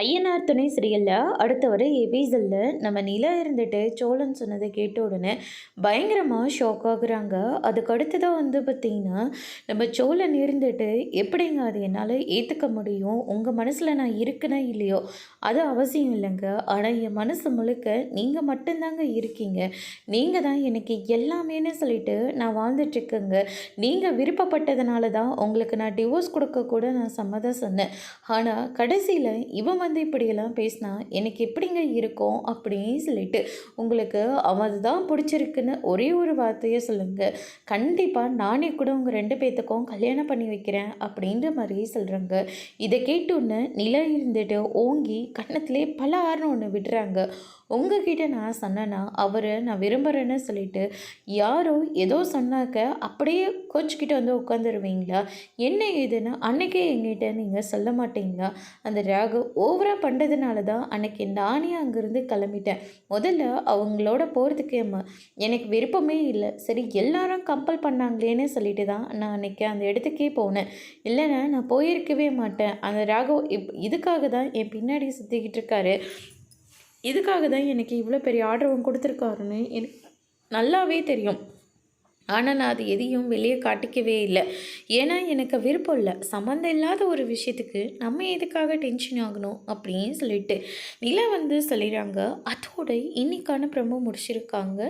ஐயனார் துணை சீரியலில் அடுத்த வர எபிசோடில் நம்ம நிலா இருந்துட்டு சோழன் சொன்னதை கேட்ட உடனே பயங்கரமாக ஷாக் ஆகுறாங்க. அதுக்கு அடுத்ததாக பார்த்திங்கன்னா நம்ம சோழன் இருந்துட்டு எப்படிங்க அது என்னால் ஏற்றுக்க முடியும், உங்கள் மனசில் நான் இருக்கனே இல்லையோ அது அவசியம் இல்லைங்க, ஆனால் என் மனசு முழுக்க நீங்கள் மட்டும்தாங்க இருக்கீங்க, நீங்கள் தான் எனக்கு எல்லாமேன்னு சொல்லிட்டு நான் வாழ்ந்துட்டுருக்கேங்க, நீங்கள் விருப்பப்பட்டதுனால தான் உங்களுக்கு நான் டிவோர்ஸ் கொடுக்க கூட நான் சம்மதம் சொன்னேன். ஆனால் கடைசியில் இவன் இப்படியெல்லாம் பேசினா எனக்கு எப்படிங்க இருக்கும் அப்படின்னு சொல்லிட்டு உங்களுக்கு அவன் தான் பிடிச்சிருக்குன்னு ஒரே ஒரு வார்த்தையை சொல்லுங்கள், கண்டிப்பாக நானே கூட உங்கள் ரெண்டு பேர்த்துக்கும் கல்யாணம் பண்ணி வைக்கிறேன் அப்படின்ற மாதிரி சொல்கிறாங்க. இதை கேட்டோன்னு நிலை இருந்துட்டு ஓங்கி கன்னத்திலே பல ஆறுன்னு ஒன்று விடுறாங்க. உங்ககிட்ட நான் சொன்னேன்னா அவர் நான் விரும்புகிறேன்னு சொல்லிட்டு யாரோ ஏதோ சொன்னாக்க அப்படியே கோச்சிக்கிட்டு உட்காந்துருவீங்களா? என்ன ஏதுன்னு அன்றைக்கே எங்கிட்ட நீங்கள் சொல்ல மாட்டீங்களா? அந்த ராகு ஓவராக பண்ணுறதுனால தான் அன்றைக்கி நானே அங்கேருந்து கிளம்பிட்டேன். முதல்ல அவங்களோட போகிறதுக்கு எனக்கு விருப்பமே இல்லை, சரி எல்லாரும் கம்பல் பண்ணாங்களேன்னு சொல்லிட்டு தான் நான் அன்றைக்கி அந்த இடத்துக்கே போனேன். இல்லைன்னா நான் போயிருக்கவே மாட்டேன். அந்த ராகு இதுக்காக தான் என் பின்னாடி சுற்றிக்கிட்டு இருக்காரு, இதுக்காக தான் எனக்கு இவ்வளோ பெரிய ஆர்டரும் கொடுத்துருக்காருன்னு எனக்கு நல்லாவே தெரியும். ஆனால் நான் அது எதையும் வெளியே காட்டிக்கவே இல்லை. ஏன்னா எனக்கு விருப்பம் இல்லை, சம்மந்தம் இல்லாத ஒரு விஷயத்துக்கு நம்ம எதுக்காக டென்ஷன் ஆகணும் அப்படின்னு சொல்லிட்டு நிலா சொல்லிடுறாங்க. அதோட இன்னைக்கான ப்ரோமோ முடிச்சிருக்காங்க.